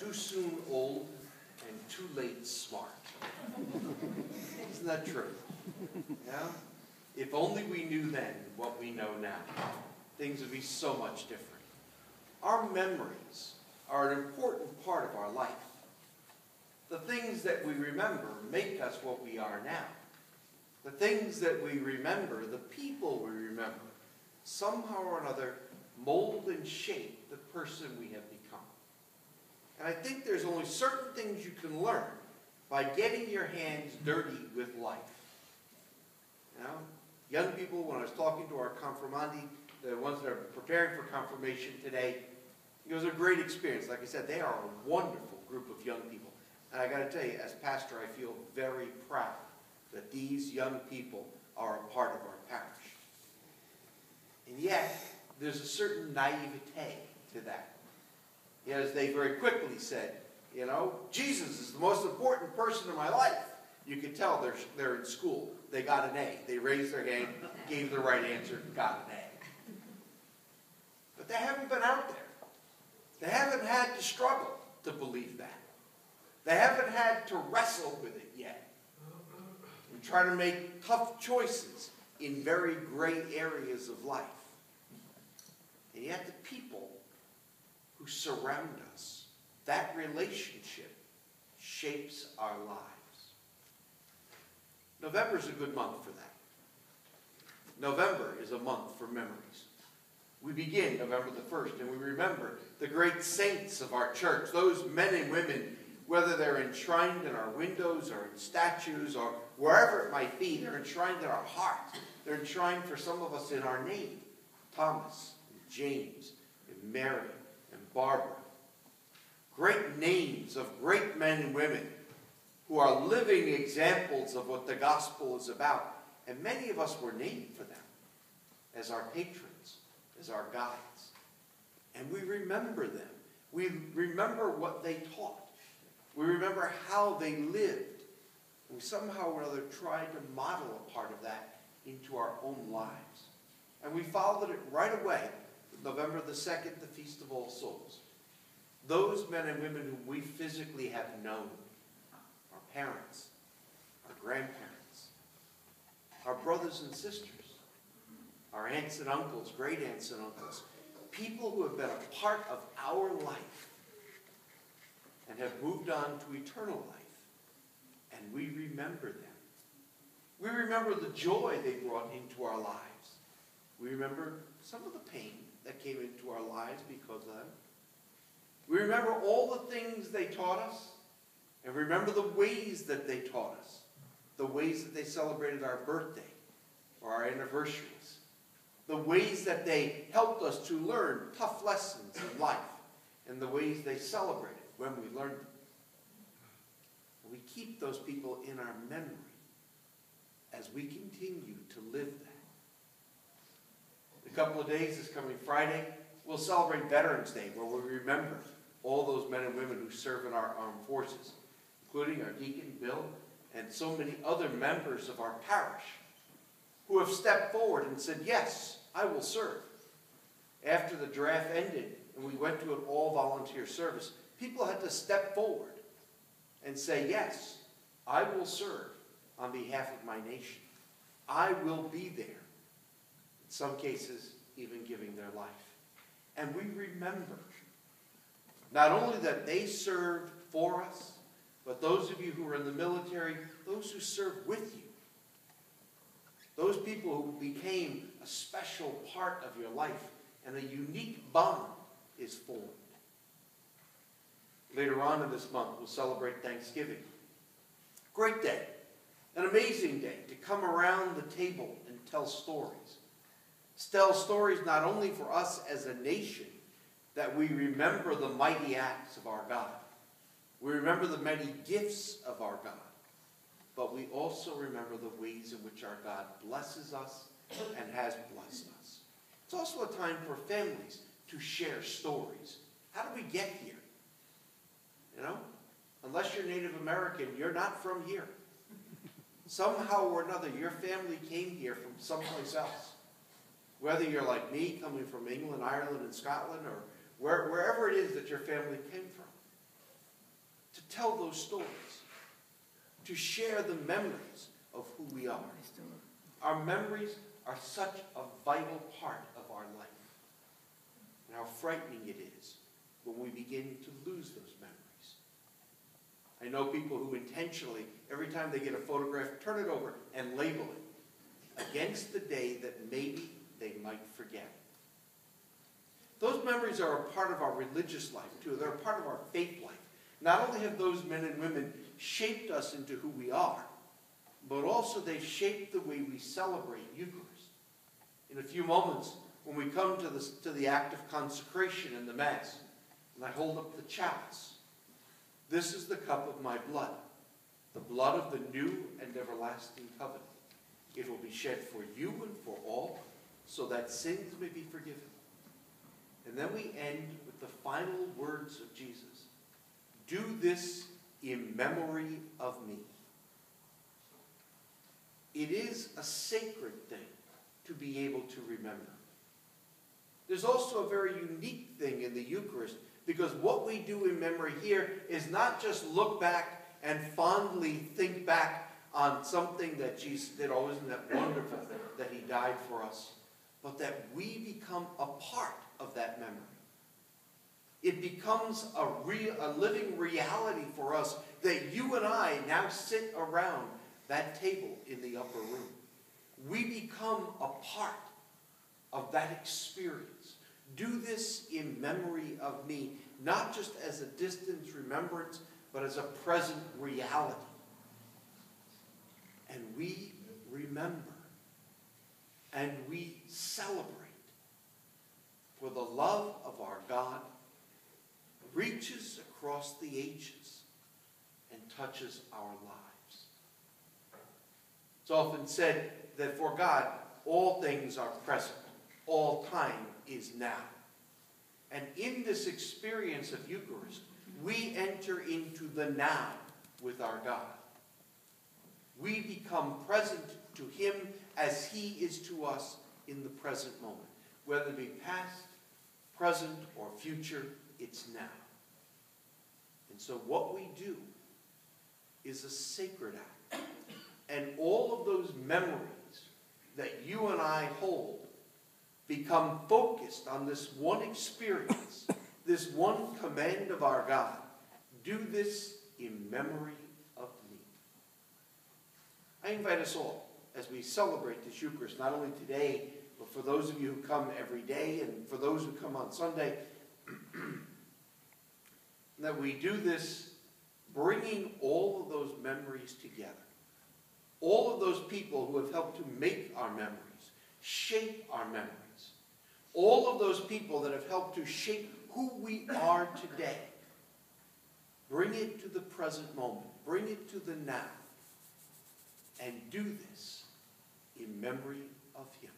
too soon old and too late smart. Isn't that true? Yeah? If only we knew then what we know now, things would be so much different. Our memories are an important part of our life. The things that we remember make us what we are now. The things that we remember, the people we remember, somehow or another mold and shape the person we have become. And I think there's only certain things you can learn by getting your hands dirty with life. You know, young people, when I was talking to our confirmandi, the ones that are preparing for confirmation today, it was a great experience. Like I said, they are a wonderful group of young people. And I got to tell you, as pastor, I feel very proud that these young people are a part of our parish. And yet, there's a certain naivete to that. As they very quickly said, you know, Jesus is the most important person in my life. You could tell they're in school. They got an A. They raised their hand, gave the right answer, got an A. But they haven't been out there. They haven't had to struggle to believe that. They haven't had to wrestle with it yet and try to make tough choices in very gray areas of life. And yet the people who surround us, that relationship shapes our lives. November is a good month for that. November is a month for memories. We begin November the 1st, and we remember the great saints of our church, those men and women, whether they're enshrined in our windows or in statues or wherever it might be, they're enshrined in our hearts. They're enshrined for some of us in our name. Thomas, and James, and Mary, and Barbara. Great names of great men and women who are living examples of what the gospel is about. And many of us were named for them as our patrons, as our guides. And we remember them. We remember what they taught. We remember how they lived. And we somehow or other tried to model a part of that into our own lives. And we followed it right away with November the 2nd, the Feast of All Souls. Those men and women whom we physically have known, our parents, our grandparents, our brothers and sisters, our aunts and uncles, great aunts and uncles, people who have been a part of our life and have moved on to eternal life. And we remember them. We remember the joy they brought into our lives. We remember some of the pain that came into our lives because of them. We remember all the things they taught us, and remember the ways that they taught us, the ways that they celebrated our birthday or our anniversaries, the ways that they helped us to learn tough lessons in life, and the ways they celebrated when we learned them. We keep those people in our memory as we continue to live that. In a couple of days, this coming Friday, we'll celebrate Veterans Day, where we remember all those men and women who serve in our armed forces, including our deacon, Bill, and so many other members of our parish who have stepped forward and said, yes, I will serve. After the draft ended and we went to an all-volunteer service, people had to step forward and say, yes, I will serve on behalf of my nation. I will be there. In some cases, even giving their life. And we remember not only that they served for us, but those of you who are in the military, those who served with you. Those people who became a special part of your life, and a unique bond is formed. Later on in this month, we'll celebrate Thanksgiving. Great day, an amazing day to come around the table and tell stories. Tell stories not only for us as a nation, that we remember the mighty acts of our God. We remember the many gifts of our God. But we also remember the ways in which our God blesses us and has blessed us. It's also a time for families to share stories. How did we get here? You know, unless you're Native American, you're not from here. Somehow or another, your family came here from someplace else. Whether you're like me, coming from England, Ireland, and Scotland, or wherever it is that your family came from. to tell those stories, to share the memories of who we are. Our memories are such a vital part of our life. And how frightening it is when we begin to lose those memories. I know people who intentionally, every time they get a photograph, turn it over and label it against the day that maybe they might forget. Those memories are a part of our religious life, too. They're a part of our faith life. Not only have those men and women shaped us into who we are, but also they've shaped the way we celebrate Eucharist. In a few moments, when we come to the act of consecration in the Mass, and I hold up the chalice, this is the cup of my blood, the blood of the new and everlasting covenant. It will be shed for you and for all, so that sins may be forgiven. And then we end with the final words of Jesus. Do this in memory of me. It is a sacred thing to be able to remember. There's also a very unique thing in the Eucharist, because what we do in memory here is not just look back and fondly think back on something that Jesus did. Oh, isn't that wonderful that he died for us? But that we become a part of that memory. It becomes a living reality for us that you and I now sit around that table in the upper room. We become a part of that experience. Do this in memory of me, not just as a distant remembrance, but as a present reality. And we remember, and we celebrate, for the love of our God reaches across the ages and touches our lives. It's often said that for God, all things are present. All time is now. And in this experience of Eucharist, we enter into the now with our God. We become present to him as he is to us in the present moment. Whether it be past, present, or future, it's now. And so what we do is a sacred act. And all of those memories that you and I hold become focused on this one experience, this one command of our God. Do this in memory of me. I invite us all, as we celebrate this Eucharist, not only today, but for those of you who come every day and for those who come on Sunday, that we do this bringing all of those memories together. All of those people who have helped to make our memories, shape our memories. All of those people that have helped to shape who we are today. Bring it to the present moment. Bring it to the now. And do this in memory of him.